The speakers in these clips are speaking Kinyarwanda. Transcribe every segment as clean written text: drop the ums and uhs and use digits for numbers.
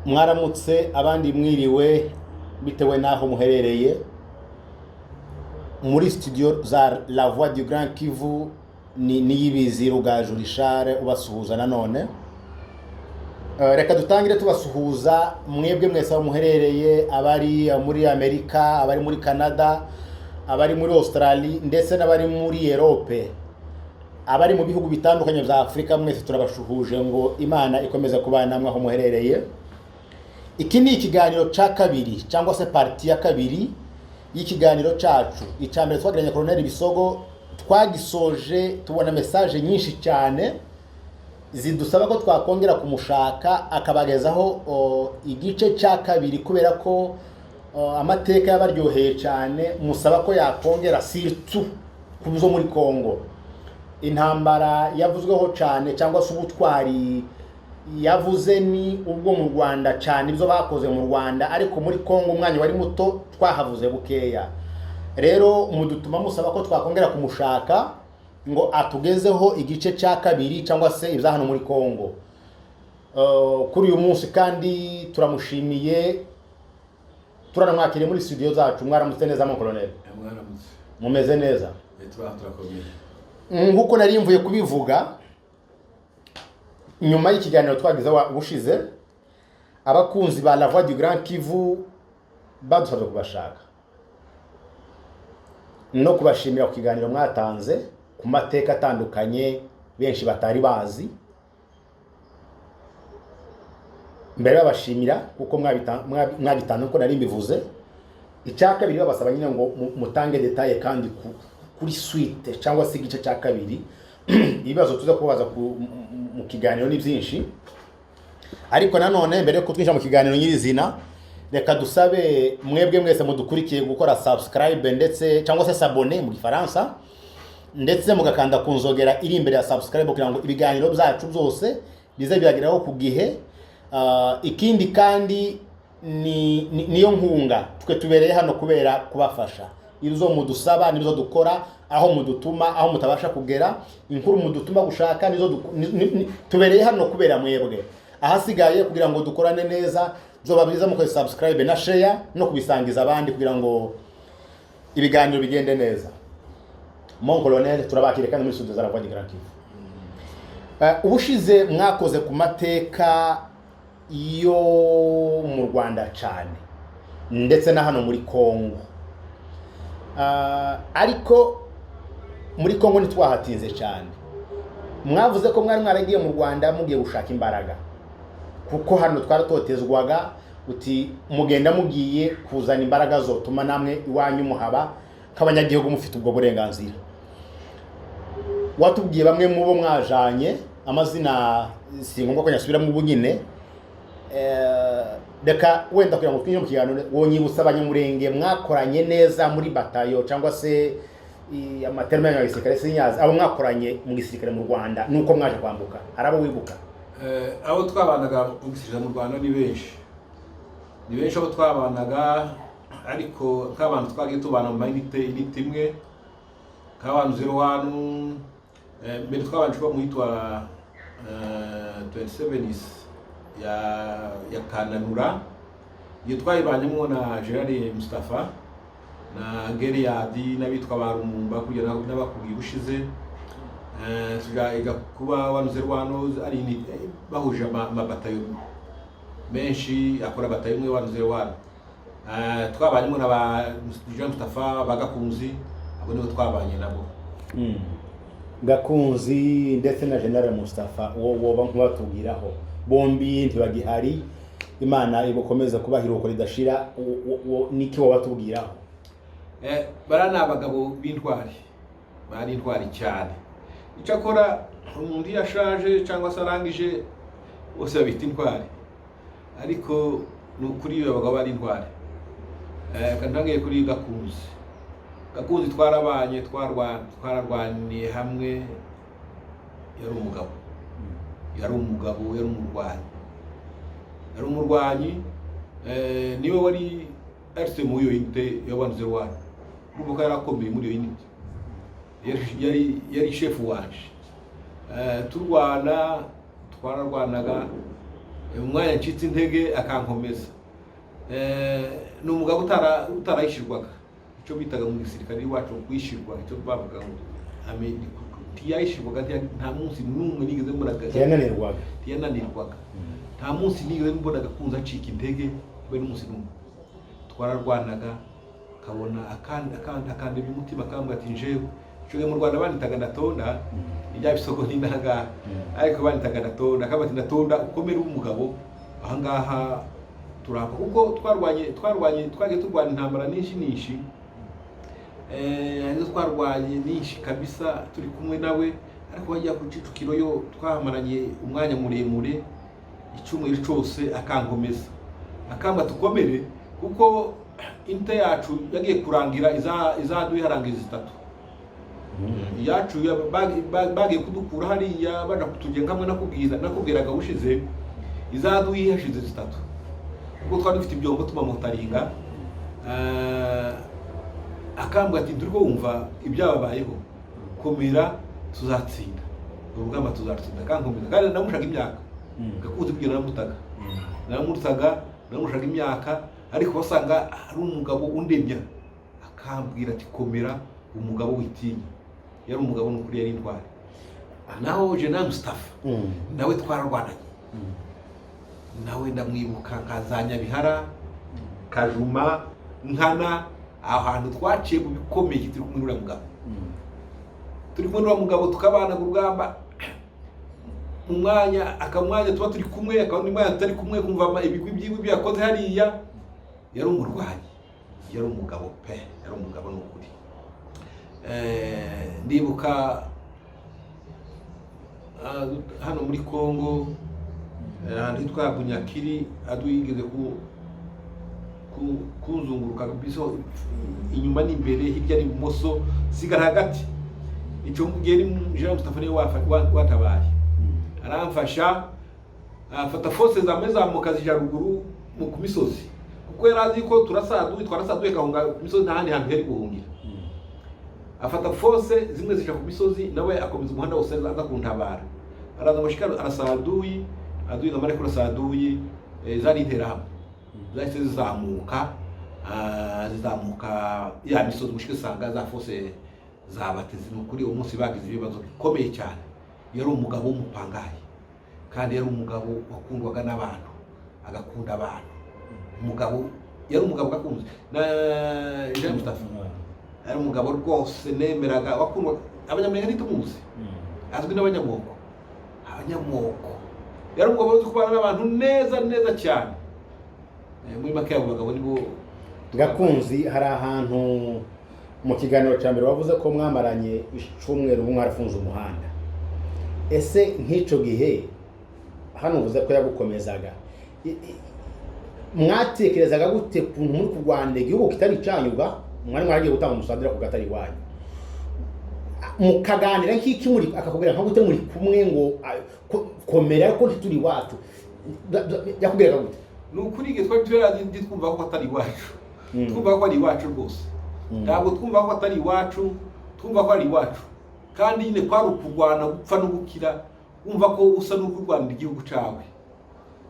Mwaramutse abandi mwiriwe bitewe naho muherereye muri studio za La Voix du Grand Kivu ni yibizi Rugaju Richard ubasuhuza nanone. Reka dutangire tubasuhuza mwebwe mwese aho muherereye, abari muri Amerika, abari muri Canada, abari muri Australia ndetse n'abari muri Europe, abari mu bihugu bitandukanye bya Afrika, mwese turabashuhuje ngo Imana ikomeze kubana namwe aho muherereye. Iki ni ikiganiro ca kabiri cyangwa se parti ya kabiri y'ikiganiro cacu. Icambere twagiranye Colonel Bisogo, twagisoje tubona message nyinshi cyane zidusaba ko twakongera kumushaka akabagezaho igice ca kabiri, kubera ko amateka yabaryoheye cyane. Musaba ko yakongera surtout kuzo muri Kongo, intambara yavuzweho cyane cyangwa se ubutwari yavuze ni ubwo mu Rwanda cyane, ibyo bakoze mu Rwanda, ariko muri Kongo umwanya wari muto twahavuze bukeya. Rero mudutuma musaba ko twakongera kumushaka ngo atugezeho igice cya kabiri cyangwa se ibya hano muri Kongo. Kuri uyu munsi kandi turamushimiye, turanamwakiriye muri studio zacu. Mwaramutse neza mu Colonel? Mwaramutse. Mumeze neza? Turakomeye. Nkuko nari mvuye kubivuga nyuma y'ikiganiro twagize ubushize, abakunzi ba La Voix du Grand Kivu badusabye kubashaka no kubashimira ku kiganiro mwatanze ku mateka atandukanye benshi batari bazi. Mbere babashimira kuko mwabitanze uko nari mbivuze. Icyaka biri babasaba nyine ngo mutange detail kandi kuri suite cyangwa se igice cya kabiri. Ibibazo tuza kubaza mu kiganiro ni byinshi, ariko nanone mbere yo kutwisha mu kiganiro nyirizina, reka dusabe mwebwe mwese mudukurikiye gukora subscribe ndetse cyangwa se s'abonner mu Gifaransa, ndetse mugakanda kunzogera iri imbere ya subscribe kugira ngo ibiganiro byacu byose bize birageraho ku gihe. Ikindi kandi niyo nkunga twe tubereye hano kubera kubafasha. Izo mudusaba nizo dukora, aho mudutuma, aho mutabasha kugera, inkuru mudutuma gushaka nizo tubereye hano kubera mwebwe. Ahasigaye kugira ngo dukorane neza, zoba biza mu subscribe na share no kubisangiza abandi kugira ngo ibiganiro bigende neza. Mon Colonel, turabakire kandi muri studio za La Voix du Grand Kivu. Ubushize mwakoze ku mateka yo mu Rwanda cyane ndetse na hano muri Kongo. Ariko muri Kongo ntitwahatinze cyane. Mwavuze ko mwari mwaragiye mu Rwanda mugiye gushaka imbaraga, kuko hano twaratotezwaga uti mugenda mugiye kuzana imbaraga zotuma namwe iwanyu muhaba nk'abanyagihugu mufite ubwo burenganzira. Watubwiye bamwe mu bo mwajanye amazina, si ngombwa ko nyasubira mu bunyine. Reka wenda kugira ngo twinjire mu kiganiro wonyibutsa abanyamurenge mwakoranye neza muri batayo cyangwa se amaterme ya gisirikare sinyazi, abo mwakoranye mu gisirikare mu Rwanda nuko mwaje kwambuka, arabo wibuka? Abo twabanaga mu gisirikare mu Rwanda ni benshi abo twabanaga, ariko nk'abantu twagiye tubana mu mayinite imwe nk'abantu 01 mbere twabanje ko muhitwa 27 ya Kananura, iyo twayibanyemo na Gerard Mustafa na Geriadi n'abitwa Barumumba kugira n'abakubwiye ubushize. Tuga kuba 101 ari bahuje amabatayo menshi, akora batayo imwe 101. Twabanyemo na ba Jean Mustafa Bagakunzi, abo nibo twabanye nabo. Gakunzi ndetse na General Mustafa woba nkubatubwiraho, bombi ntibagihari. Imana ibukomeza kubahira uko ridashira. Niki wobatubwiraho? Barana abagabo b'intwari, bari intwari cyane. Icyakora umuntu yashaje cyangwa se arangije bose babita intwari, ariko kuri iyo abagabo bari intwari. Kantangiye kuri Gakunzi twarabanye, twararwaniye hamwe. Yari umurwanyi, niwe wari RC mu yo unité ya 101. Kuko yarakomeye muri iyo unité, yari chef wanje. Turwana, twararwanaga umwanya ncitse intege akankomeza. Ni umugabo utarayishirwaga, icyo bitaga mu gisirikare iwacu kwishirwa, icyo bavuga ngo ntiyayishirwaga, nta munsi n'umwe nigeze mbonaga tiyananirwaga, nta munsi nigeze mbonaga kunza acika intege we n'umunsi n'umwe. Twararwanaga kabona akandeba umutima akambwira ati njewe cyo mu Rwanda banitaga ndatonda ijya bisoko n'indaga, ariko banitaga ndatonda akabati ndatonda ukomera umugabo. Ahangaha turapa kuko twagiye turwana intambara nishi arizo twarwanye nishi kabisa turi kumwe nawe, ariko bajya ku Kicukiro yo twamaranye umwanya muremure, icyumweru cyose akankomeza akamba tukomere, kuko inte yacu yagiye kurangira izaduharangiza 3 yacu bagiye kudukura hariya baje kutugenga hamwe nakubwiraga ushize izaduhashize 3, kuko twari dufite ibyombo tumamutaringa. Akambwa ati ndurwo wumva ibyababayeho, komera tuzatsinda urugamba, tuzatsinda. Kankomeza kandi namushaga imyaka gakuze byo namushaga imyaka, ariko wasanga ari umugabo undemya. Akambwira ati komera, umugabo witinya, yari umugabo n'ukuri yari intwari. Naho General Mustafa nawe twararwananye, nawe ndamwibuka kazanya bihara Kajuma Nkana, ahantu twaciye mu bikomeye turi kumwe n'uriya mugabo tukabana ku rugamba. Mu mwanya tuba turi kumwe, akabona imwanya tutari kumwe, kumva ibigwi byiwe byakoze hariya. Yari umurwanyi, yari umugabo pe, yari umugabo n'ukuri. Ndibuka hano muri Kongo hitwa Bunyakiri, aduyigeze kuzunguruka biso inyuma n'imbere, hirya n'ibumoso, sigara hagati. Icyo ngeri General Mustafa ne watabaye aramfasha, afata force zamuka zija ruguru mu kumisozi, kuko yarazi ko twarasaduye gahunga kumisozi n'ahandi hantu heri guhungira. Afata force zimwe zija ku misozi, nawe akomeza umuhanda wose aza kuntabara. Araza mushika arasaduye zamare kuri saduye zari interahamwe zahise zizamuka ya misozi mushike sanga za force zabateze kuri uwo munsi bagize ibibazo bikomeye cyane. Yari umugabo w'umupangayi, kandi yari umugabo wakundwaga n'abantu, agakunda abantu. Yari umugabo gakunze na General Mustafa, yari umugabo rwose nemeraga, wakundwa. Abanyamurenge ntitumuzi, azwi n'abanyamoko. Yari umugabo uzi kubana n'abantu neza cyane. Muri make abo bagabo nibo gakunzi. Hari ahantu mu kiganiro cya mbere wavuze ko mwamaranye icyumweru mwarafunze umuhanda. Ese nk'icyo gihe hano uvuze ko yagukomezaga, mwatekerezaga gute kuntu muri kurwanda igihugu kitari cyanyuga, mwaragiye gutanga umusadira ku gatari wanyu, mukaganira nk'iki muri akakubwira nka gute muri kumwe ngo komera ko turi wacu, yakubwiraga gute? Nukuri twari twumva ko atari iwacu, twumva ko ari iwacu rwose. Ntabwo twumva ko atari iwacu, twumva ko ari iwacu, kandi nyine kwari ukurwana gupfa no gukira, wumva ko usa n'ukurwanira igihugu cyawe.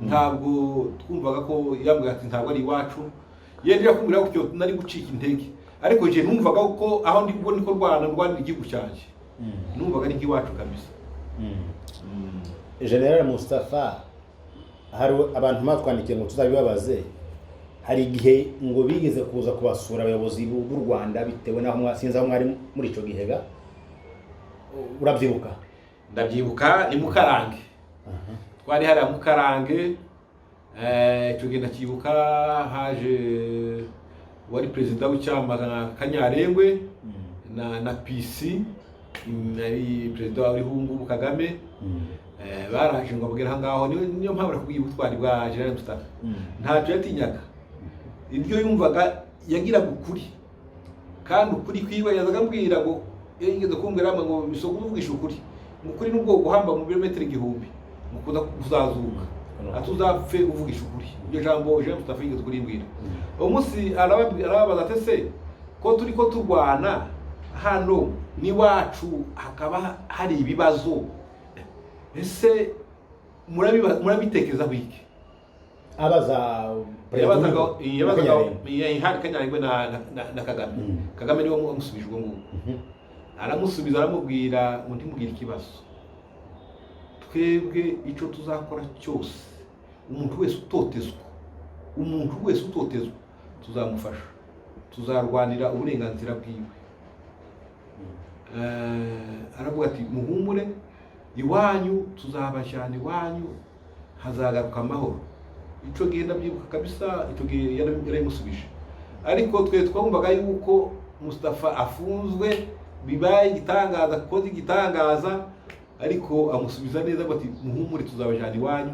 Ntabwo twumvaga ko yambwira ati ntabwo ari iwacu, yendera kumbwira ko nari gucika intege, ariko je numvaga ko aho ndi kubona ko rwanira igihugu cyanjye, numvaga ari iwacu kabisa. General Mustafa, hari abantu matwandikiye ngo tuzabibabaze, hari igihe ngo bigeze kuza kubasura abayobozi b'u Rwanda bitewe naho mwasinza mwari muri ico gihega, urabyibuka? Ndabyibuka, ni Mukarange. Twari hari Mukarange, icyo gihe ndakibuka haje wari president w'icyama Kanyarengwe na PC, nari president wa Rihungu Kagame. Baraje ngo bagera hangaho, niyo mpamvu nakubwiye ubutwari bwa General Mustafa. Ntacyo yatinyaga, ibyo yumvaga yagira ukuri, kandi ukuri kwiwe yazaga ambwira ngo yigeze kumbwira ngo bisoko uvugisha ukuri, ukuri nubwo guhamba mu birometero 1000 mukuza kuzazuka, atuzapfe uvugisha ukuri. Ibyo jambo General Mustafa yigeze kurimbwira. Uwo munsi arababaza ati se ko turi ko turwana hano ni wacu hakaba hari ibibazo, ese murabitekereza biki? abaza yabazaga hari Kanyarengwe na Kagame. Kagame niwe wamusubije ubwo ngubu. Aramusubiza aramubwira ngo ntimugire ikibazo, twebwe icyo tuzakora cyose, umuntu wese utotezwa tuzamufasha, tuzarwanira uburenganzira bwiwe. Aravuga ati muhumure, iwanyu tuzabajyana iwanyu, hazagaruka amahoro. Icyo gihe ndabyibuka kabisa, icyo gihe yaramusubije. Ariko twe twumvaga yuko Mustafa afunzwe bibaye igitangaza, koze igitangaza, ariko amusubiza neza bati muhumure tuzabajyana iwanyu,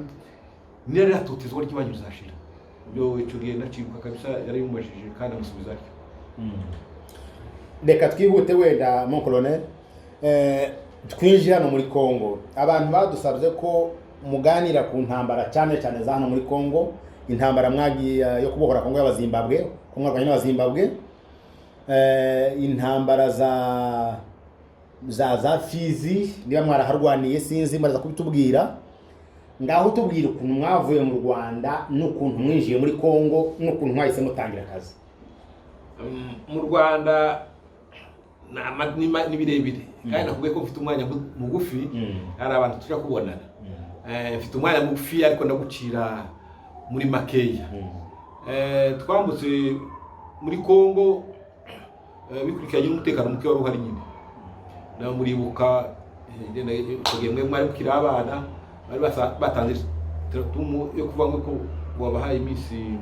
nira atotezwa ry'iwanyu rizashira. Byo icyo gihe ndacibuka kabisa, yarayumubajije kandi amusubiza atyo. Reka twihute wenda mon colonel, twinjira hano muri Kongo. Abantu badusabye ko muganira ku ntambara cyane za hano muri Kongo, intambara mwagiye yo kubohora Kongo y'abazimbabwe, kumwarwanya n'abazimbabwe, intambara za Fizi niba mwaraharwaniye sinzi maraza kubitubwira. Ngaho tubwira ukuntu mwavuye mu Rwanda n'ukuntu mwinjiye muri Kongo n'ukuntu mwahise mutangira akazi. Mu Rwanda ni birebire kandi nakubwiye ko mfite umwanya mugufi, hari abantu tujya kubonana. Mfite umwanya mugufi ariko ndagucira muri makeya. Twambutse muri Kongo bikurikiranye n'umutekano muke wari uhari nyine. Muribuka mwe mwari mukiri abana, bari batanze tumu yo kuvuga ngo wabahaye iminsi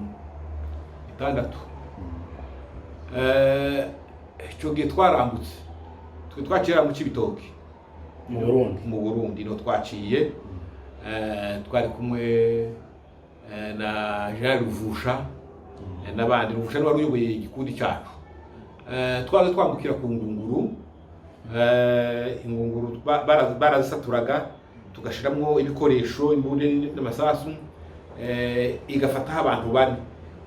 6. Icyo gihe twarambutse, twe twacira mu Cibitoke mu Burundi no twaciye, twari kumwe na Jean Ruvusha n'abandi. Ruvusha ni wari uyoboye igikundi cyacu. Twaje twambukira ku Ngunguru. Ingunguru barazisaturaga tugashiramo ibikoresho, imbunda n'amasasu, igafata abantu bane.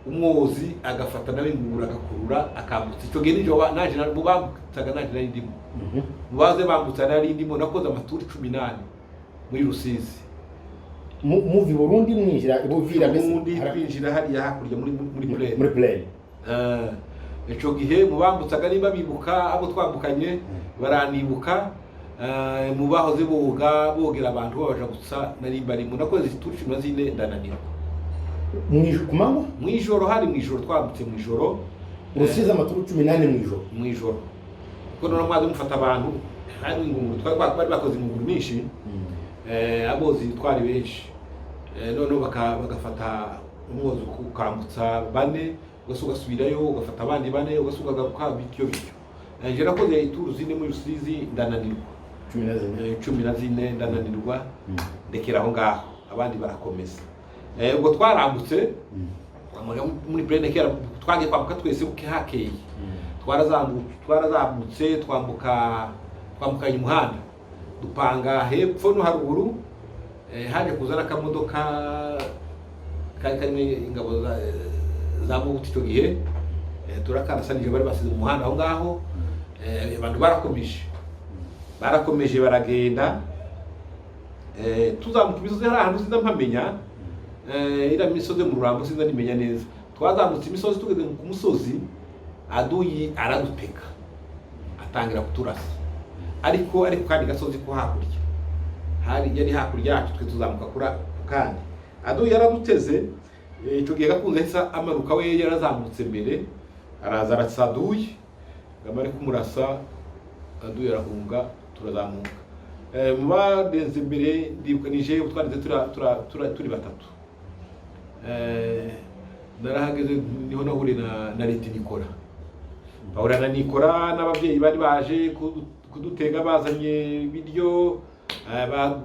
Umwozi agafata nawe ingunguru agakurura akambutsa. Icyo gihe nijo naje bambutsaga naje nari ndimo. Mubaze bambutsa nari ndimo, nakoze amaturi 18 muri Rusizi. Muvi Burundi mwinjira ibuvira Burundi twinjira hariya hakurya muri plane. Icyo gihe mubambutsaga niba bibuka abo twambukanye baranibuka, mubahoze bogera abantu babaja gutsa nari bari mu nakoze ituri 14 ndananira. Kumanywa mwijoro, hari mwijoro twambutse mwijoro. Rusizi amaturu 18 mwijoro. Kuko none mwaze mufata abantu hari ingunguru twari bakoze ingunguru nyinshi, abozi twari benshi. None bagafata umwozi ukambutsa bane, ugasubirayo ugafata abandi bane, ugasugaga bityo. Je nakoze ituru zine muri Rusizi ndananirwa 14 ndananirwa, ndekera aho ngaho abandi barakomeza. Ubwo twarambutse muri plane kera twagiye kwambuka twese uke hakeye. Twarazamutse twambukanye umuhanda dupanga hepfo no haruguru. Haje kuzana akamodoka karimo ingabo za Mobutu icyo gihe. Turakarasanije bari basize mu muhanda aho ngaho. Abantu barakomeje baragenda. Tuzamuka imisozi hari ahantu sinza mpamenya, ira misozi mu Rurambo sinza nimenya neza. Twazamutse imisozi tugeze ku musozi, aduyi araduteka atangira kuturasa. Ariko kandi gasozi ko hakurya yari hakurya yacu, twe tuzamuka kura kandi aduyi yaraduteze. Icyo gihe gakunze hisa amaruka we yarazamutse mbere, araza arasaduye gamari kumurasa, aduyi arahunga turazamuka. Mubadenze mbere ndibukanije utwarize turi batatu. Narahageze niho nahure na Leti Nikora. Bahura na Nikora n'ababyeyi bari baje kudutega bazanye ibiryo,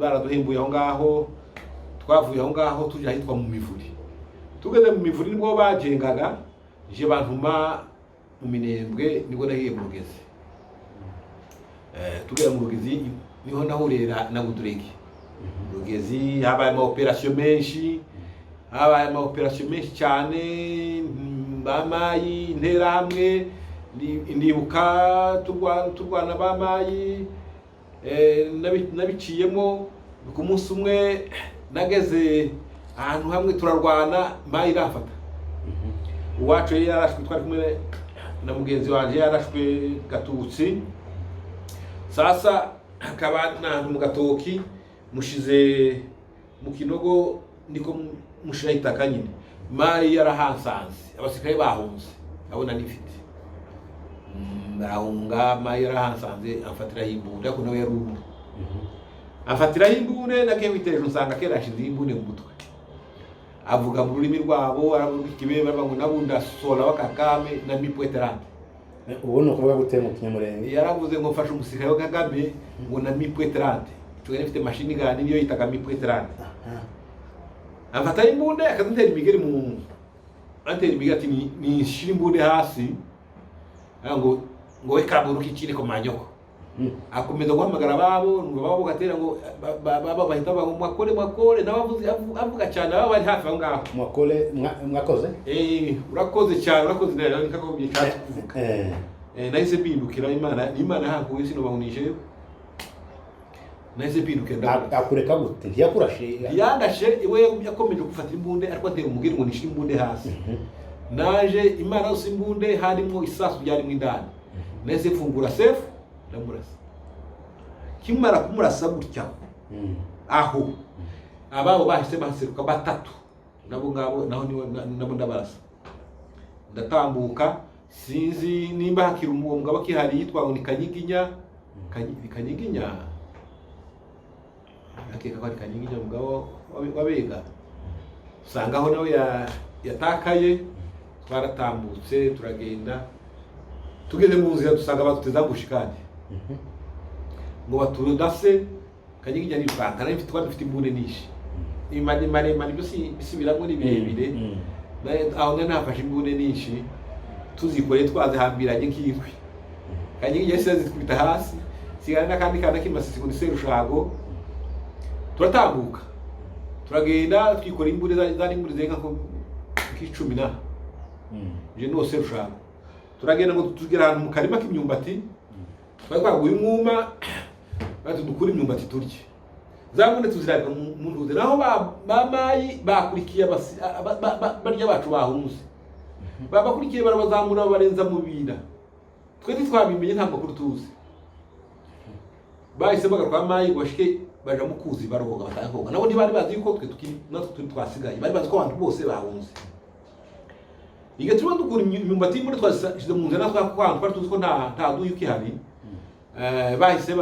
baraduhembuye aho ngaho. Twavuye aho ngaho tujya hitwa mu Mivuri. Tugeze mu Mivuri nibwo bajengaga, je bantuma mu Minembwe nibwo nahiye mu Rugezi. Tugera mu Rugezi niho nahurera na Budureki. Rugezi habaye ama operation menshi, cyane, bamayi interahamwe, ndibuka turwana bamayi. Nabiciyemo ku munsi umwe nageze ahantu hamwe turarwana mayi irafata uwacu yari yarashwe twari kumwe na mugenzi wanje yarashwe Gatutsi sasa akaba n'ahantu mu gatoki mushize mu kinogo niko mushira itaka nyine mayi yarahansanze abasirikare bahunze abona nifite ndahunga mayi yarahansanze afatira imbunda ko nawe yarumwe afatira imbune nake witeje usanga kerashize imbune mu mutwe avuga mu rurimi rwabo aravuga ikibeba ngo nabunda sola bakakame na mipweterante ubu ni ukuvuga gute mu Kinyamurenge yaravuze ngo mfashe umusirikare wa Kagame ngo na mipweterante cyo ifite machine gun niyo yitaga mipweterante afata imbune akazitera imigeri mu antera imigeri ati ni shimbune hasi ngo we kaburu kicine ko manyoko akomeza guhamagara babo ngo babo gatera ngo baba bahita ngo mwakore nabavuze avuga cyane baba bari hafi aho ngaho mwakoze urakoze cyane urakoze neza nika ko byicatse kuvuga nahise bindukira imana hakuye sinobahunishe nahise bindukira akureka gute ntiyakurashe yandashe iwe yakomeje gufata imbunde ariko atera umugeri ngo nishire imbunde hasi naje imana yose imbunde harimo isasu byarimo indani nahise fungura safe ndamurasa kimara kumurasa gutya aho ababo bahise baseruka batatu nabo ngabo naho nabo ndabarasa ndatambuka sinzi nimba hakiri umumbwa bakihari yitwa ni Kanyiginya akeka ko ari Kanyiginya mugabo wabega usanga aho nawe yatakaye twaratambutse turagenda tugeze mu nzira dusanga batuteza gushikandi ngo baturudase Kanyiginya ni Franka nari mfite twafite imbune nishi imane mane byo bisubiramo ni birebire aho nafashe imbune nishi tuzikore twazihambiranye nk'ikwi Kanyiginya se zikubita hasi sigana n'akandi kana kimasisi ngo Serushago turatambuka turagenda twikora imbune zari imbune zenga ko nk'icumi na je no Serushago turagenda ngo tugera ahantu mu karima k'imyumbati twari kwaguye umwuma bati dukura imyumbati turye zabone tuziraga mu ntuze naho bamayi bakurikiye barya bacu bahunze babakurikiye barabazamura barenza mu bina twe twabimenye nta makuru tuzi bahise bagaruka amayi bashike baje mu kuzi baroga batakoga nabo ntibari bazi yuko twe natwe twasigaye bari bazi ko abantu bose bahunze igatuma dukura imyumbati muri twashize mu nzira natwe kwanga tuzi ko nta duyu kihari bahise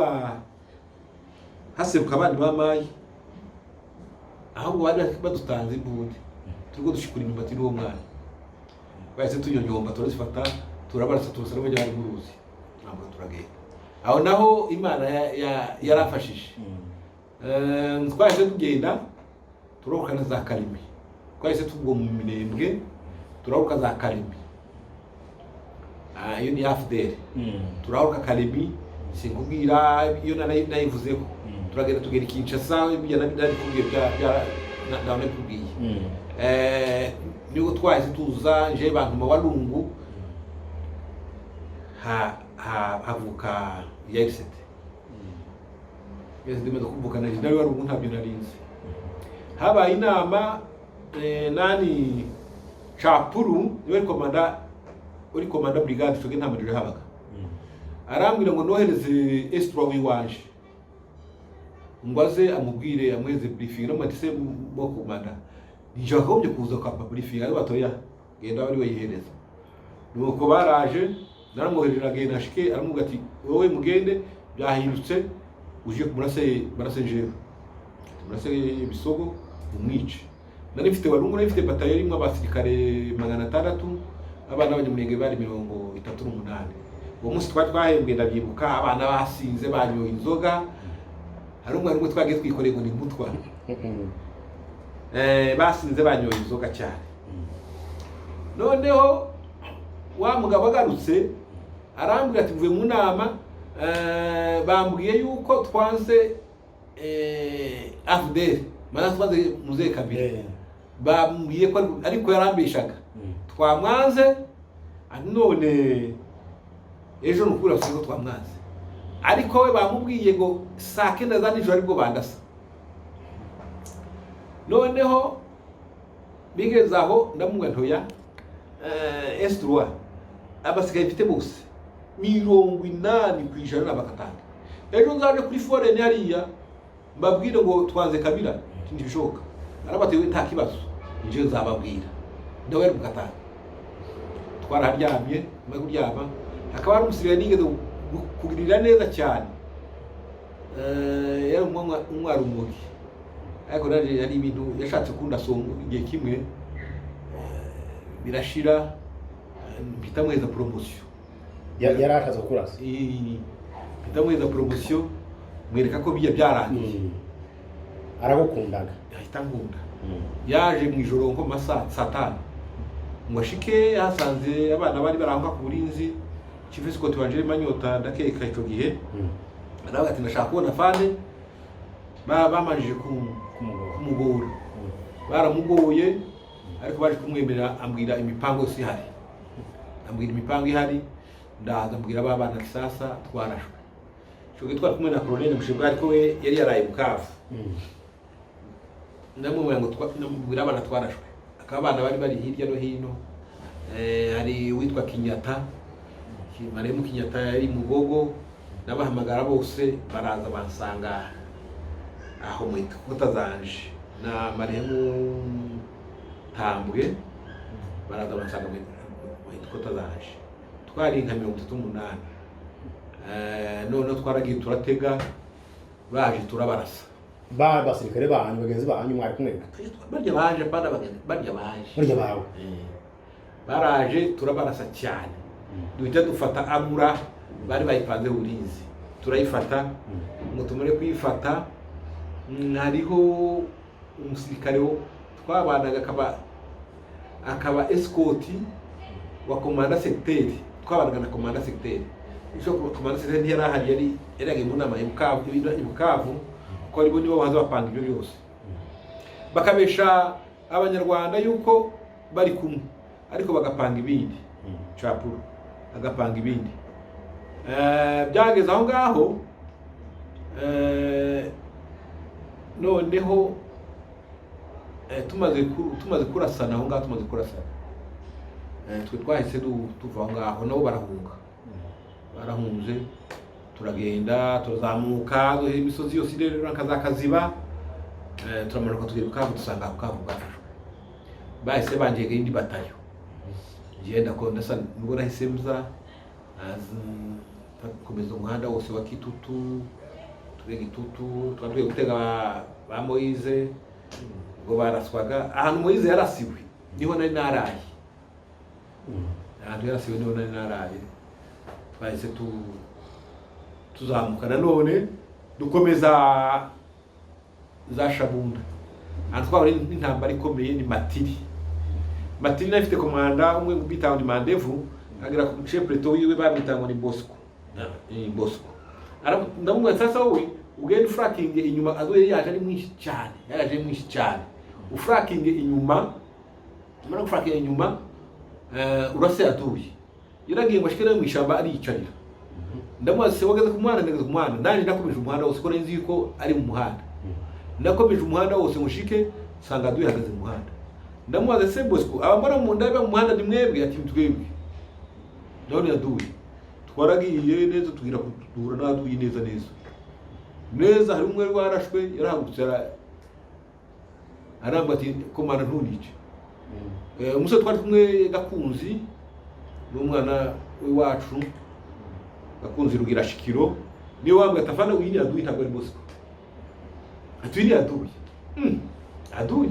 haseruka abandi bamayi ahubwo bari badutanze imbunda turiko dushikura imyumbati n'uwo mwana bahise tunyonyomba turazifata turabarasa turasara bajya hari muruzi ntabwo turagenda aho naho imana yarafashije twahise tugenda turokana za Kalimi twahise tubwo mu Minembwe turaruka za Kalimi iyo ni AFDL turaruka Kalimi sinkubwira iyo nayivuzeho turagenda tugera Kinshasa ibyo nabikubwiye bya nakubwiye niyo twahise tuza nje bantu mu Walungu havuka yaisete ndimo kuvuga na jindari Walungu ntabyo narinze habaye inama nani Chapuru uri komanda brigade cyo nta madire habaga arambwira ngo nohereze estra wiwanje ngwaze amubwire amweze briefing no matise mo komanda nje akombye kuza kwa briefing ari batoya genda bari weyihereza nuko baraje naramwoherera genda ashike aramuga ati wowe mugende byahindutse uje barase jewe murase bisogo umwice nari mfite Walungu nari mfite batayo rimwe abasirikare 600 abana b'abanyamurenge bari 38 uwo munsi twahembwe ndabyibuka abana basinze banyoye inzoga hari umwe twagiye twikoreye ngo ni mutwa basinze banyoye inzoga cyane noneho wa mugabo agarutse arambwira ati mvuye mu nama bambwiye yuko twanze AFDL mana twanze muze Kabila bambwiye ko ariko yarambishaga twamwanze none ejo nukura fuko twamwanze ariko we bamubwiye ngo saa 9 za nijoro aribwo bandasa noneho bigeze aho ndamubwira ntoya S3 abasigaye mfite bose 80% n'abakatanga. Ejo nzaje kuri foreign hariya mbabwire ngo twanze Kabila ntibishoboka. Arabatewe nta kibazo nje nzababwira ndawe mukatanga. Twaraharyamye maze kuryama akaba ari umusirikare nigeze kugirira neza cyane. Yari umwari umugi ariko naje yari ibintu yashatse kunda songo igihe kimwe birashira mpita mweza promotion yarakaza kurasa mpita mweza promotion mwereka ko biya byarangiye aragukundaga ahita ngunda yaje mu ijoro nko masatani ngo ashike hasanze abana bari barangwa ku burinzi Chief Scott wanje manyota ndakeka ico gihe aravuga ati ndashaka kubona fane bamanjije kumugora baramugoye ariko baje kumwemerera ambwira imipango yose ihari ambwira imipango ihari ndaza mbwira babana kisasa twarashwe cyo gitwa kumwe na Colonel Mushibwa ariko we yari yaraye Bukavu ndamubwira ngo mbwira abana twarashwe akabana bari hirya no hino hari witwa Kinyata Maremu Kinyata yari Mugogo nabahamagara bose baraza bansanga aho mwita kutazanje na Maremu Tambwe baraza bansanga mwita kutazanje twari nka 38 none twaragiye turatega baje turabarasa basirikare banyu bagenzi banyu mwari kumwe barya baje barya bawe baraje turabarasa cyane duhita dufata amura bari bayipanze uburinzi turayifata ngo tumure kuyifata hariho umusirikare twabanaga akaba escort wa komanda secteur twabanaga na komanda secteur ico komanda secteur ntiyari ahari yari mu nama y'Ibukavu ko ari bo nibo baza bapanga ibyo byose bakabesha abanyarwanda yuko bari kumwe ariko bagapanga ibindi chapuru agapanga ibindi byageze aho ngaho noneho tumaze kurasana aho ngaho twe twahise tuva aho ngaho nabo barahunze turagenda tuzamuka duhe imisozi yose rero nkazakaziba turamanuka tugera Bukavu dusanga Bukavu bwafashwe bahise banjyega indi batayo ngenda ko ndasa nubwo nahise mza komeza umuhanda wose wa Kitutu twagiye gutega ba Moise ngo baraswaga ahantu Moise yarasiwe niho nari naraye ahantu yarasiwe niho nari naraye bahise tuzamuka nanone dukomeza za Shabunda ahantu twabari n'intambara ikomeye ni Matiri nafite komanda umwe bita Mandevu agera ku chef preto wiwe babitangwa ni Bosco ndamubwira sasa wowe ugenda ufrakinge inyuma azoye yaje ari mwinshi cyane ufrakinge inyuma mara ufrakinge inyuma urase yatuye yaragiye ngo ashikere mu ishamba ari yicarira ndamwase wageze ku mwana ndanje ndakomeje umuhanda wose ko nzi yuko ari mu muhanda ndakomeje umuhanda wose mushike sanga duye hagaze mu muhanda ndamwaze se Bosco abambona mu ndabe mu muhanda nimwebwe ati twebwe none yaduye twaragiye neza tugira kudura naduye neza hari umwe warashwe yarahagutse aramba ati komana ntunice umusore twari kumwe Gakunzi n'umwana wacu Gakunzi rugira shikiro ni wambwe atafana uyini yaduye ntabwo ari Bosco atuyini aduye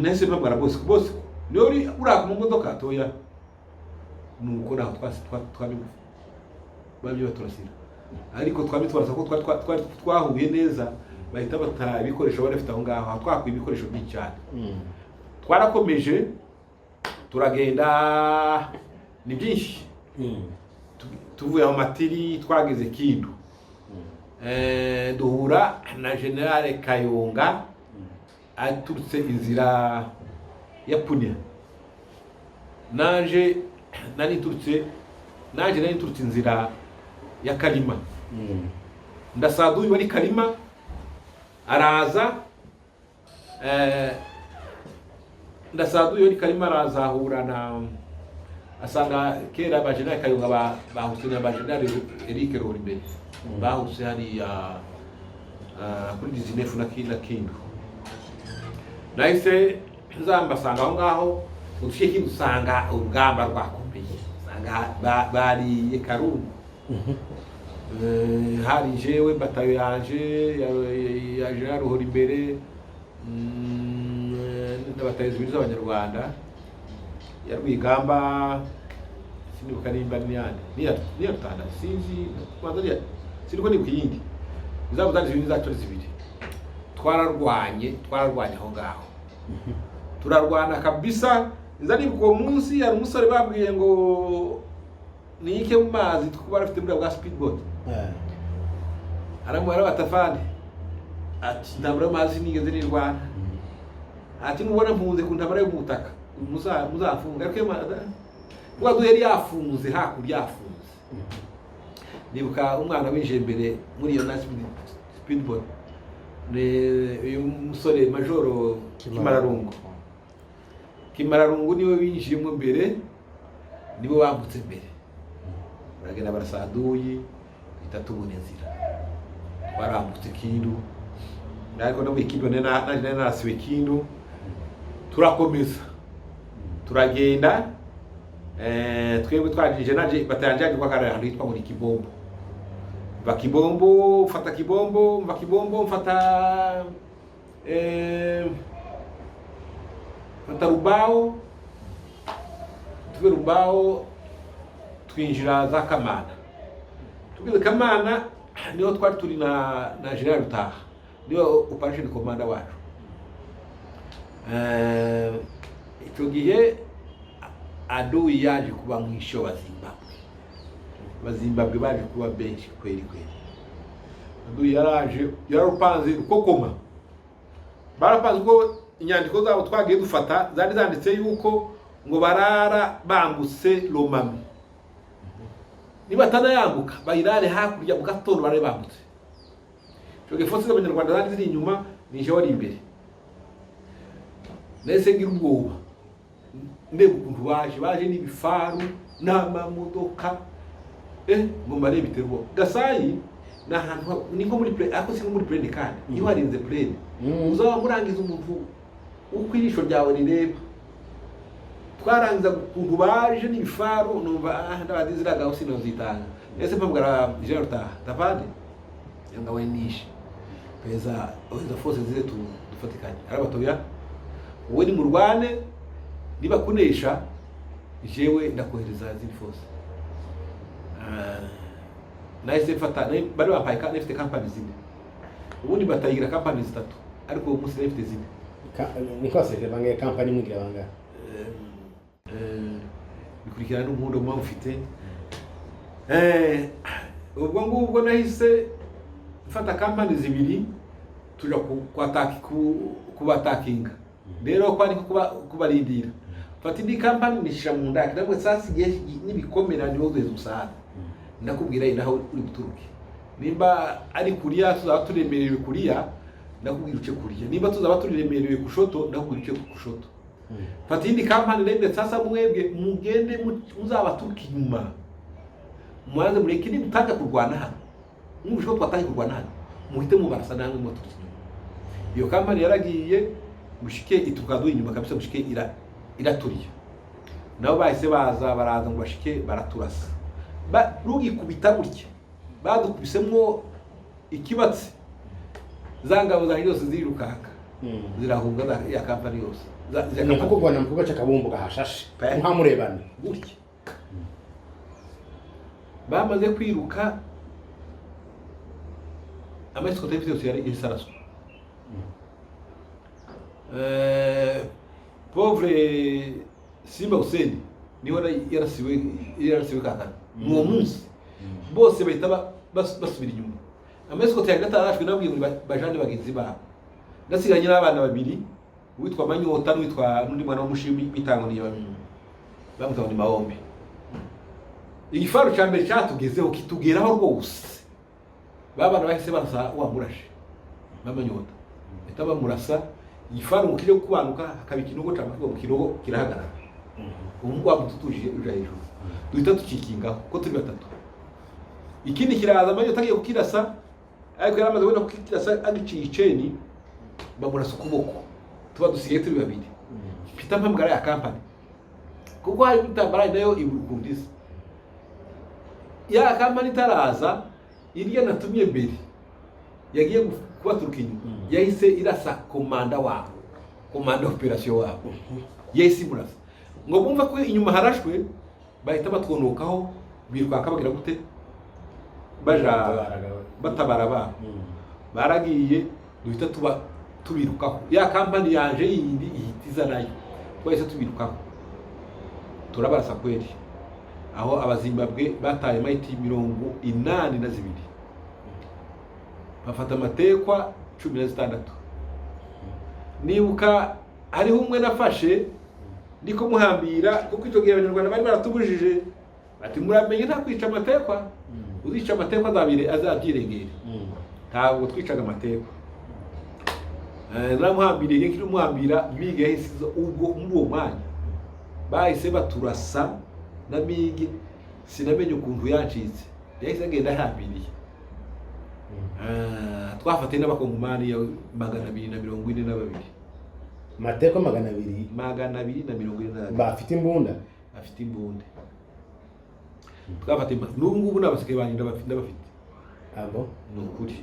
nese mbabara Bosco ni uri uraka mu modoka toya nuko naho twari babyo baturasira ariko twabitwaraza ko twahuye neza bahita bata ibikoresho barafite aho ngaho twakwiye ibikoresho byinshi cyane twarakomeje turagenda ni byinshi tuvuye aho Matiri twageze Kindu duhura na General Kayonga aturutse inzira ya Punya naje nari turutse inzira ya Kalima ndasaduye wari Kalima araza Ndasaduye yari karimo arazahura na asanga kera abajenerali Kayonga bahuse n'abajenerali Eric Rorimbere bahuse hariya kuri 19 na Kindu. Nahise nzambasanga aho ngaho udushye kintu usanga urugamba rwakomeye, usanga bari Karungu. Hari jewe batayo yanje ya General Rorimbere n'abatayo zibiri z'Abanyarwanda ya Rwigamba, sinibuka nimba niya Rutana sinzi kwanza siniko ni kuyindi izabo zari zibiri zacu zibiri twararwanye aho ngaho turarwana kabisa. Nzani uwo munsi hari umusore babwiye ngo nike mu mazi twuba rafite muri bwa speedboat aramuhera batafani ati ndabura amazi nigeze nirwana ati mubona mpunze ku ntabara y'umutaka muzafunga ariko bwa duheri yafunze hakurya yafunze. Nibuka umwana winjiye mbere muri iyo speedboat uyu musore Majoro Kimararungu niwe winjiyemo mbere, niwe wambutse mbere. Baragenda barasaduye bitatu bunezira barambutse Kindu, ariko no Kindu narasiwe Kindu. Turakomeza turagenda twebwe twajije naje batanjaje kwa karara ahantu hitwa muri Kibombo. Bakibombo fata Kibombo mfata Rubao, tuve Rubao twinjira za Kamana. Tugeze Kamana niho twari turi na General Rutaha, niho operation commander wacu. Icyo gihe adui yaje kuba mwisho wa Zimbabwe baje kuba benshi kweli. Adui yararupanze ukokoma, barapanze ko inyandiko zabo twagiye dufata zari zanditse yuko ngo barara bambutse Lomami, niba tanayambuka bayirare hakurya mu gatondo bare bambutse. Cyo gihe force z'Abanyarwanda zari ziri inyuma, nije wari imbere. Nese ngira ubwoba ndebe ukuntu baje n'ibifaru n'amamodoka ngo mare biterwa Gasayi na hantu niko muri plane, ako sinko muri plane kandi iyo warinze plane uzaba murangiza umuntu ukwirisho ryawe rireba. Twarangiza ukuntu baje n'ibifaru numva ndabadiziraga usinozitanga ese mpamgara General Rutaha tafade yanga wenishe peza force zire dufatikanye arabatoya wowe ni murwane niba kunesha jewe ndakohereza ziri force. Nahise mfata bari bampaye kandi ifite company zine, ubundi batayigira company zitatu ariko ubu munsi ifite zine. Niko se bangaye company mugira banga bikurikirana n'umundo mwa ufite ubwo ngubwo nahise mfata company zibiri tuja kubatakinga. Rero kwani kubarindira fata indi company nishira mu ndaki nabwo sasi nibikomera niho uzoza usana ndakubwira inaho uri buturuke. Nimba ari kuriya tuzaba turemerewe kuriya ndakubwira uce kuriya, nimba tuzaba turemerewe kushoto ndakubwira uce kushoto. Fata indi company rende sasa mwebwe mugende muzaba turuki nyuma mwanze mureke ni mutanga kurwana hano mwumvishwe twatangiye kurwana hano muhite mubarasa namwe moto kinyuma. Iyo company yaragiye mushike itukado inyuma kabisa, mushike iraturiye nabo bahise baraza ngo bashike baraturasa rugi kubita gutya badukubisemo ikibatsi zangabo za yose zirukaka zirahunga ya company yose niko kubona mu kugaca kabumbu gahashashe nka murebana gutya. Bamaze kwiruka amasiko tayifite yose yari isaraso. Pauvre Simba Hussein niho yarasiwe kakana nuwo munsi bose bahita basubira inyuma. Amasiko tayari gatarashwe nabwiye muri bajande bagenzi babo, ndasiganye n'abana babiri witwa Manyota n'uwitwa n'undi mwana w'umushimi bitango niyo bamutanga ni Mahombe. Igifaru cya mbere cyatugezeho kitugeraho rwose babana bahise barasa wamurashe Manyota bahita bamurasa igifaru mukije kubanuka hakaba ikinogo cyangwa mu kinogo kirahagarara ubu wabututuje uja hejuru duhita tukikingaho ko turi batatu ikindi kiraza amayo tagiye kukirasa ariko yaramaze kubona kukirasa agiciye iceni bamurasa ukuboko tuba dusigaye turi babiri mfite mpamagara ya company kuko hari bitambara nayo ibukundisa ya company taraza irya natumye mbere yagiye kubaturuka inyuma yahise irasa komanda wabo komanda operation wabo yahise imurasa ngo bumva ko inyuma harashwe bahita batwonokaho birukanka bagira gute baja batabara ba baragiye duhita tuba tubirukaho ya company yanje yindi ihitiza nayo twahise tubirukaho turabarasa kweli aho abazimbabwe bataye maiti 82 bafata amatekwa 16 nibuka hariho umwe nafashe ndiko muhambira kuko icyo gihe abanyarwanda bari baratubujije ati muramenye nta kwica amatekwa uzica amatekwa azabyirengera ntabwo twicaga amatekwa naramuhambiriye nkiri muhambira bige yahise ubwo muri uwo mwanya bahise baturasa na bige sinamenye ukuntu yancitse yahise agenda ahambiriye twafatiye n'abakongomani ya 242 mateko 242 bafite imbunda twafatiye n'ubu ngubu n'abaseke banyinda bafite abo nukuri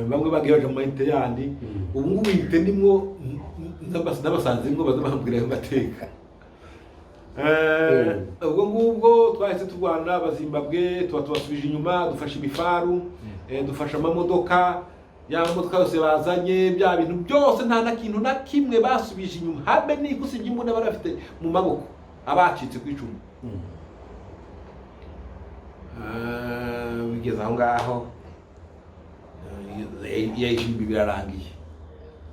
bamwe bagiye baje mu mayite yandi ubu ngubu yite ndimwo n'abasanze ngo bazabambwira amateka ubwo ngubwo twahise turwana abazimbabwe tubasubije inyuma dufasha imifaru dufasha amamodoka ya modoka yose bazanye bya bintu byose nta na kintu na kimwe basubije inyuma habe n'ikusi ry'imbunda barafite mu maboko abacitse ku icumu bigeze aho ngaho yayishimbi birarangiye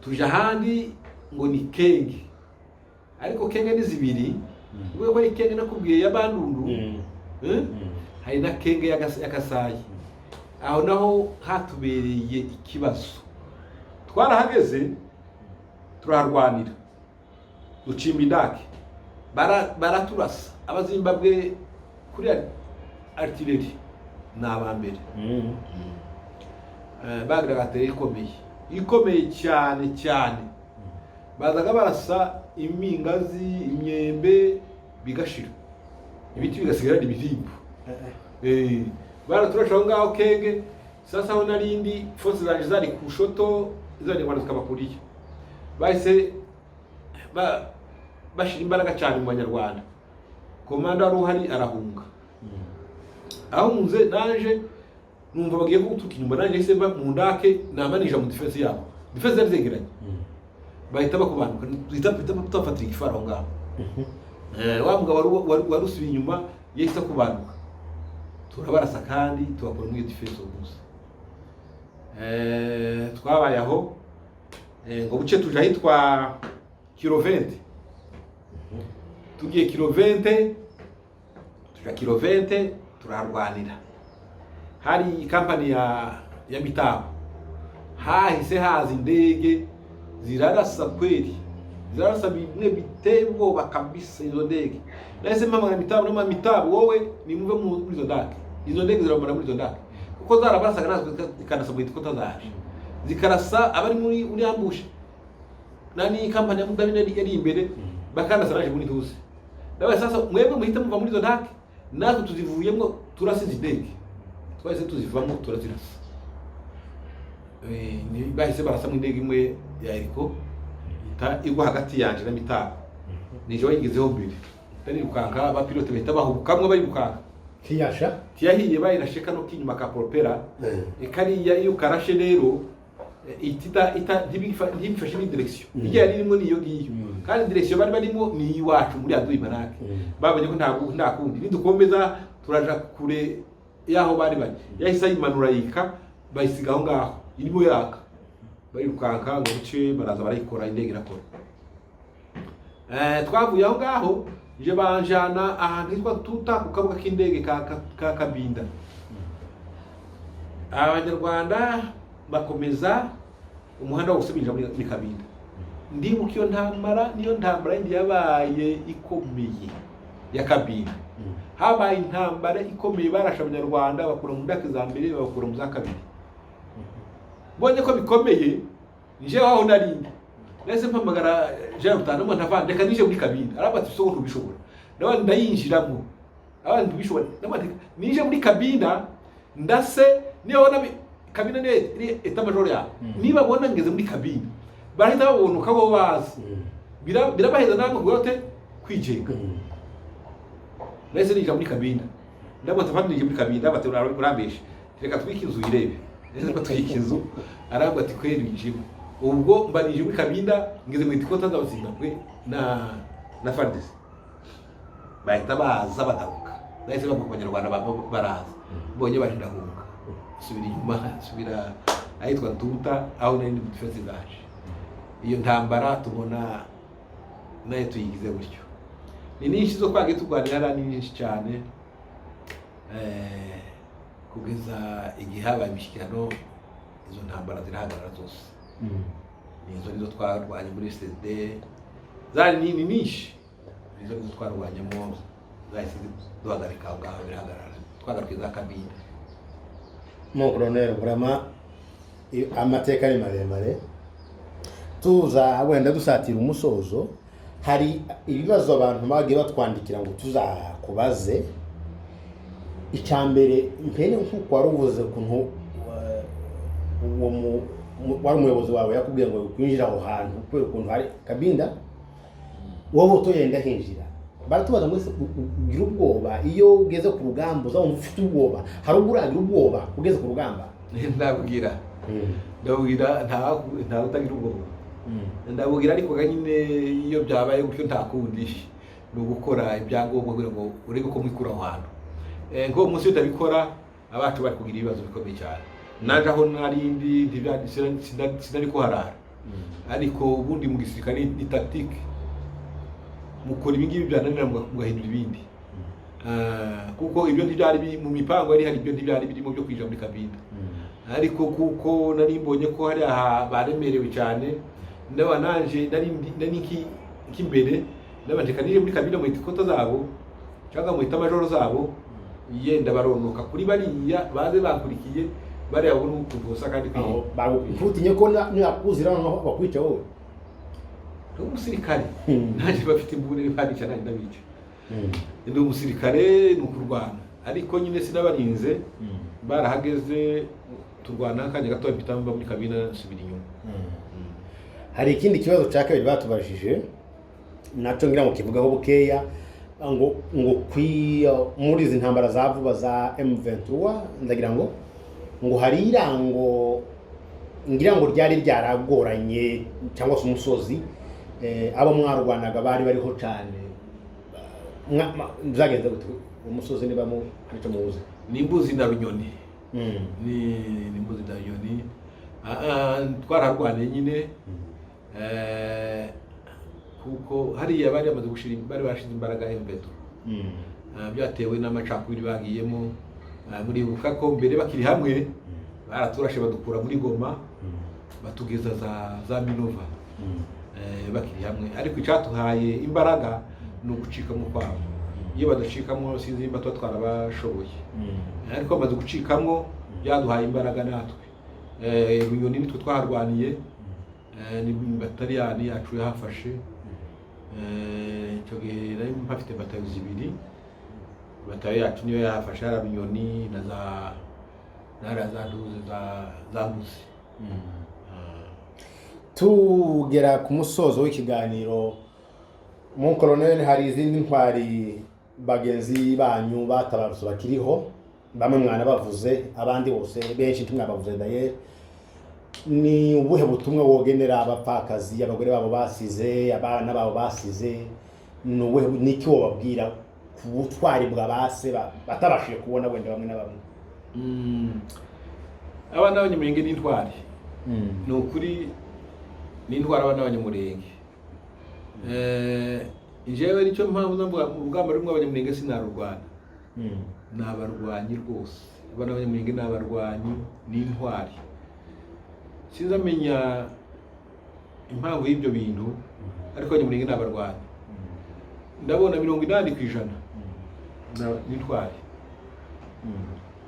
tuje ahandi ngo ni kenge ariko kenge ni zibiri ubwo ko kenge nakubwiye ya bandundu hari na kenge y'akasayi aho naho hatubereye ikibazo twarahageze turarwanira ducimba indake baraturasa abazimbabwe kuri artillery n'abambere bagira gateye ikomeye cyane bazaga barasa imingazi imyembe bigashira ibiti bigasigara ibirimbo baraturashaho ngaho kenge sasa aho narindi force zanje zari ku shoto zari Rwanda zikabakuriye bahise bashira imbaraga cyane mu banyarwanda komanda ruhari arahunga aho munze naje numva bagiye gutuka inyuma naje se ba mu ndake namanija mu defense yabo defense yazegeranye bahita bakubanuka tutafatira igifaro ngaho wa mugabo warusubiye inyuma yahise kubanuka turabarasa kandi tubakora muri defense gusa twabaye aho ngo buce tuje ahitwa kilo 20 tugiye kilo 20 tuja kilo 20 turarwanira hari company ya Mitabo hahise haza indege zirarasa kweli zirarasa bimwe biteye ubwoba kabisa izo ndege nahise mpamagara Mitabo na Mitabo wowe nimuve muri izo ndake izo ndege zirabona muri izo ndake kuko zarabarasaga natwe ikanasa mu gitiko tazaje zikarasa abari muri ambush nani company ya Mudabine yari imbere bakanda saraje muri tuzi nawe sasa mwebwe muhita muva muri izo ndake natwe tuzivuyemo turasize indege twahise tuzivamo turazirasa ni bahise barasa mu ndege imwe ya Eriko igwa hagati yanje na Mitabo nije wayigezeho mbere tani rukanka ba pilote bahita bahubukamwe bari rukanka kiyasha tiyahiye bayirashe kano kinyuma ka propera kariya iyo karashe rero ntibifashe ni direction ijya yarimo niyo ngiyo kandi direction bari barimo ni iwacu muri Aduyi Barake babonye ko nta kundi nidukomeza turaja kure yaho bari yahise ayimanura yika bayisiga aho ngaho irimo yaka bari rukanka ngo buce baraza barayikora indege irakora twavuye aho ngaho je banjana ahantu hitwa Tuta ku kabuga k'indege ka Kabinda abanyarwanda bakomeza umuhanda wose ubinjira muri Kabinda. Ndibuka iyo ntambara niyo ntambara yindi yabaye ikomeye ya Kabinda. Habaye intambara ikomeye barasha abanyarwanda bakura mu ndake za mbere bakura mu za kabiri. Bonye ko bikomeye nje waho narindi. Nese mpamagara Jean Rutano ntavande reka nije muri Kabinda. Arabati so ntubishobora. Nawe ndayinjiramo. Abandi ntubishobora. Namati nije muri Kabinda ndase niyo bona Kabinda ne eta major ya. Niba bona ngeze muri Kabinda. Barahita babona ukabo bazi. Birabaheza namwe gwote kwijenga. Nese nije muri Kabinda. Ndabona tavandi nije muri Kabinda batera urambeshe. Reka twike inzu irebe. Nese ko twike inzu arabwo ati kweri njimo. Ubwo mbanije muri Kabinda ngeze mu itikota ndabazinda kwe na Fardesi. Bahita baza batabuka. Nahise bavuga abanyarwanda baraza. Bonye barindahunga. Subira inyuma, subira ahitwa Ntuta aho nari mu defense baje. Iyo ntambara tubona nayo tuyigize gutyo. Ni nyinshi zo kwage turwanira ni nyinshi cyane. Kugeza igihe habaye imishikirano izo ntambara zirahagarara zose. Nizo twarwanye muri SD. Zari ni nyinshi. Nizo twarwanyemo zahise duhagarika aho ngaho birahagarara. Twagarukiza Kabinda. Mon colonel vraiment amateka ni maremare. Tuza wenda dusatira umusozo, hari ibibazo abantu bagiye batwandikira ngo tuzakubaze. Icambere mpene nkuko waruvuze kuntu wari umuyobozi wawe yakubwiye ngo kwinjira aho hantu kubera ukuntu hari Kabinda wowe utoyenda hinjira. Baratubaza mwese ugira ubwoba iyo ugeze ku rugamba uza ufite ubwoba, hari uburagira ubwoba ugeze ku rugamba. Ndabwira nta utagira ubwoba. Ndabwira ariko nyine iyo byabaye gutyo ntakundi no gukora ibyangombwa kugira ngo urebe ko mwikura aho hantu. Ngo umunsi utabikora abacu bari kugira ibibazo bikomeye cyane. Naje aho narindi sinari ko harara. Ariko ubundi mu gisirikare ni tactique. Mukora ibingibi byananira mugahindura ibindi. Kuko ibyo ntibyari mu mipango ari hari ibyo ntibyari birimo byo kwinjira muri Kabinda. Ariko kuko nari mbonye ko hari aha baremerewe cyane ndaba nanje nari kimbere nabanje kanije muri Kabinda mu itikota zabo cyangwa mu itamajoro zabo yenda baronoka kuri bariya baze bakurikiye bari abo n'ukuvusa kandi bagutinye ko nakuzira no bakwica wowe. Umusirikare naje bafite imbune bari cyane ndabica. Ndi umusirikare n'ukurwana ariko nyine sinabarinze barahageze turwana kanje gato bitamba muri Kabinda subira inyuma. Hari ikindi kibazo cya kabiri batubajije naco ngira ngo kivugaho bukeya ngo muri izi ntambara za vuba za M23 ndagira ngo hari irango ngira ngo ryari ryaragoranye cyangwa se umusozi abo mwarwanaga bariho cyane zagenze gute umusozi niba mu arico muzi ni Mbuzi na Runyoni. Ni Mbuzi na Runyoni. Twararwane nyine kuko hariya bari bamaze gushira bari bashize imbaraga M23. Byatewe n'amacakubiri bagiyemo muri buka ko mbere bakiri hamwe baraturashe badukura muri Goma batugeza za Minova. Bakiri hamwe ariko icyatuhaye imbaraga no gucikamo kwabo. Iyo badacikamo sinzi imba twarabashoboye. Ariko bamaze gucikamo byaduhaye imbaraga natwe. Runyoni nitwe twaharwaniye ni bataliyani yacu yahafashe. Cyo gihe nari mpafite batayo zibiri. Batayo yacu niyo yahafashe ara Runyoni na za duze za Mbuzi. Tugera ku musozo w'ikiganiro mon colonel, hari izindi ntwari bagenzi banyu batabarutse bakiriho bamwe mwana bavuze abandi bose benshi ntimwabavuze daye. Ni ubuhe butumwa wogenera abapfakazi abagore babo basize abana babo basize niki wobabwira ku butwari bwa base batabashije kubona wenda bamwe na bamwe? Abana b'Abanyamulenge ni intwari. Ni ukuri ni intwari abana b'Abanyamulenge. Jewe nicyo mpamvu namvuga urugamba rumwe Abanyamulenge sinarurwana. Nabarwanyi rwose. Abana b'Abanyamulenge nabarwanyi ni intwari. sinzamenya impamvu y'ibyo bintu ariko abanyamulenge n'abarwanyi ndabona 80% n'intwari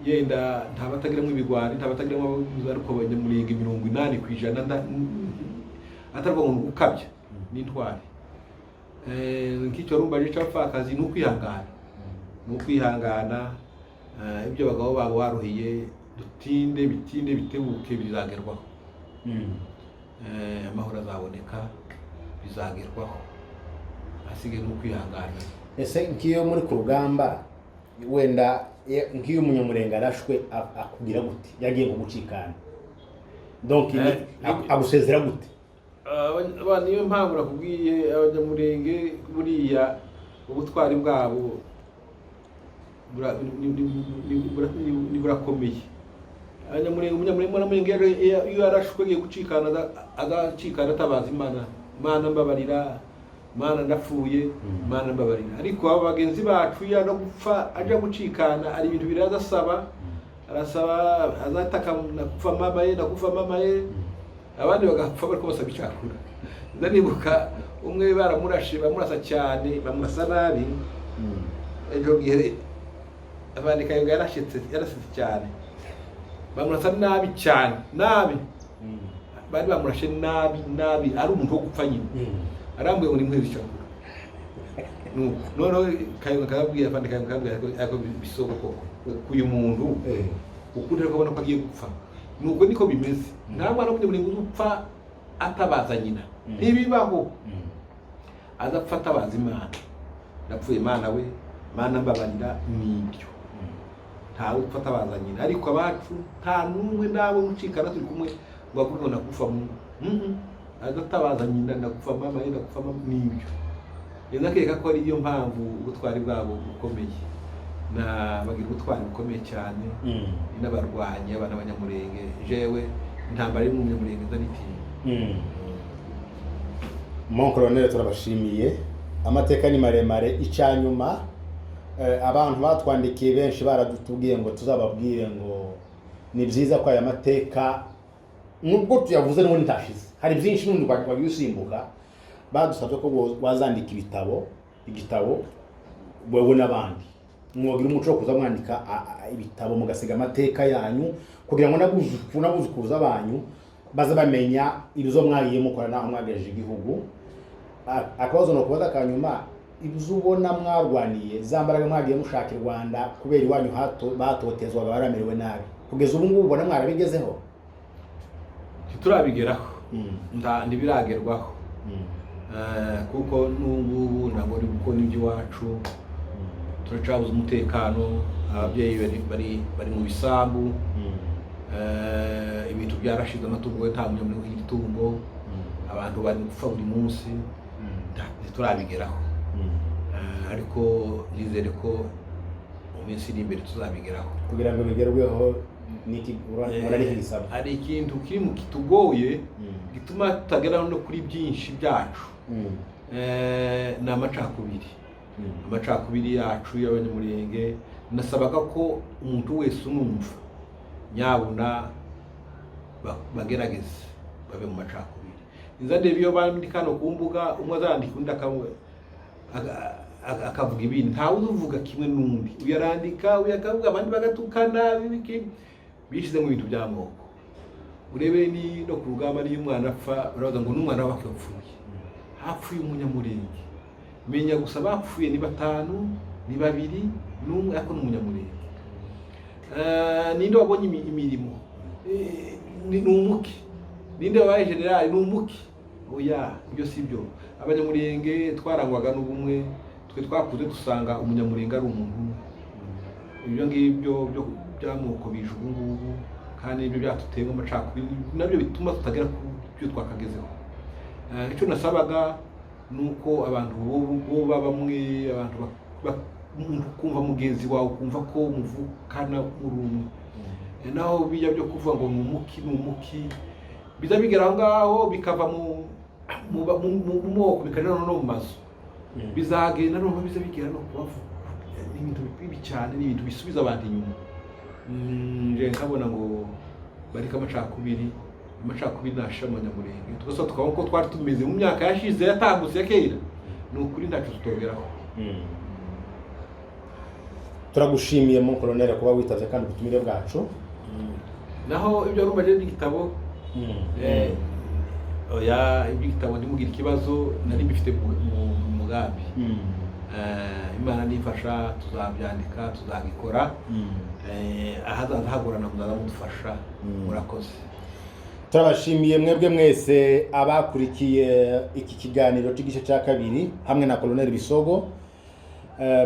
yenda ntabatagiramo ibigwari ntabatagiramo ariko abanyamulenge 80% atarwa ngo ukabya n'intwari nk'icyo rumbaje cy'abapfakazi ni ukwihangana ibyo bagabo babo waruhiye bitinde bitebuke bizagerwaho amahoro azaboneka bizagerwaho asige no kwihangana. Ese nkiyo muri ku rugamba wenda nkiyo umunyamurenge arashwe akubwira gute yagiye kugucikana donc agusezera gute? Niyo mpamvu nakubwiye abanyamurenge buriya ubutwari bwabo burakomeye. Umunyamurenge iyo arashwe agiye gucikana agacikana atabaza Imana mbabarira, Mana ndapfuye, Mana mbabarira. Ariko aba bagenzi bacu iyo no gupfa aje gucikana ari ibintu biraza arasaba azataka nakufa mamaye abandi bagapfa bariko basaba icyakura. Ndanibuka umwe bamurasa cyane bamurasa nabi ejo gihe abandi kayo yarasetse cyane bamurasa nabi cyane bari bamurashe nabi ari umuntu wo gupfa nyine arambuye ngo nimwezi cyakura no kayo kababwiye abandi kayo ako bisoko koko kuyu muntu ukundira kubona ko agiye gupfa nuko niko bimeze nta mwana w'umunyamurenge upfa atabaza nyina ntibibaho azapfa atabaza Imana napfuye Imana we Mana mbabarira nibyo ntawe upfa atabaza nyina ariko abacu nta numwe nawe ucikana turi kumwe ngo avuge nakufa mu azatabaza nyina nakufa mama nakufa nibyo ndakeka ko ari iyo mpamvu ubutwari bwabo bukomeye na bagira ubutwari bukomeye cyane n'abarwanyi abana b'abanyamurenge jewe intambara iri mu Munyamurenge ndanitinya. Mon colonel turabashimiye amateka ni maremare icyanyuma abantu batwandikiye benshi baradutubwiye ngo tuzababwire ngo ni byiza ko aya mateka nubwo tuyavuze n'ubundi ntashize hari byinshi n'undi kwagiye usimbuka badusabye ko wazandika igitabo wewe n'abandi mwogira umuco wo kuza mwandika ibitabo mugasiga amateka yanyu kugira ngo nabuzukuruza banyu baza bamenya ibizo mwagiye mukora naho mwagejeje igihugu. Akabazo no kubaza kanyuma ibyo ubona mwarwaniye zambaraga mwagiye mushaka i Rwanda kubera iwanyu batotezwa baramerewe nabi kugeza ubu ngubu ubona mwarabigezeho? Turabigeraho ntibiragerwaho kuko n'ubu ntabwo ari gukora iby'iwacu turacabuza umutekano ababyeyi bari mu bisambu ibintu byarashize amatungo nta munyamurenge w'igitungo abantu bari gupfa buri munsi turabigeraho ariko nizere ko mu minsi iri imbere tuzabigeraho kugira ngo bigerweho hari ikintu kiri mu kitugoye gituma tutageraho no kuri byinshi byacu ni amacakubiri yacu y'abanyamurenge. Nasabaga ko umuntu wese unumva nyabuna bagerageze babe mu macakubiri inzandebe iyo bandika no ku mbuga umwe azandika undi akavuga ibintu ntawe uvuga kimwe n'undi uyarandika uyakavuga abandi bagatukana bishize mu bintu by'amoko. Urebe ni no ku rugamba niyo umwana apfa baravuga ngo n'umwana wake yapfuye hapfuye umunyamurenge menya gusa bapfuye ni 5 ni 2 n'umwe ako n'umunyamurenge. Ninde wabonye imirimo ni umuki ninde wabaye general ni umuki oya ibyo sibyo. Abanyamurenge twarangwaga n'ubumwe twe twakuze dusanga umunyamurenge ari umuntu ibyo ngibyo byo byamoko bije ubu ngubu kandi ibyo byatuteye amacakubiri nabyo bituma tutagera ku byo twakagezeho. Icyo nasabaga nuko abantu bo bamwe abantu kumva mugenzi wawe kumva ko muvukana urumwe naho bijya byo kuvuga ngo n'umuki biza bigera aho ngaho bikava mu moko bikajana no mu mazu bizagenda no biza bigera no kubavu ibintu bibi cyane n'ibintu bisubiza abantu inyuma. Nje nkabona ngo barika amacakubiri amacakubiri nasha mu Banyamulenge twese tukabona ko twari tumeze mu myaka yashize yatambutse kera ni ukuri ntacyo tutongeraho. turagushimiye mu Colonel kuba witavye kandi ubutumire bwacu. Naho ibyo rumaje n'igitabo oya ibitabo ndimugira ikibazo nari bifite mu mugambi. Imana nifasha tuzabyandika tuzabikora. Ahazaza hagorana kuzaza mudufasha. Murakoze. Turabashimiye mwebwe mwese abakurikiye iki kiganiro cy'igice cya kabiri hamwe na Colonel Bisogo.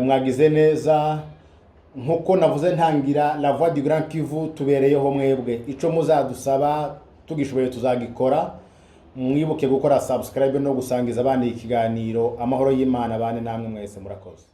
Mwagize neza nkuko navuze ntangira La Voix du Grand Kivu tubereyeho mwebwe ico muzadusaba tugishoboye tuzagikora. Mwibuke gukora subscribe no gusangiza abandi ikiganiro. Amahoro y'Imana bane namwe mwese murakoze.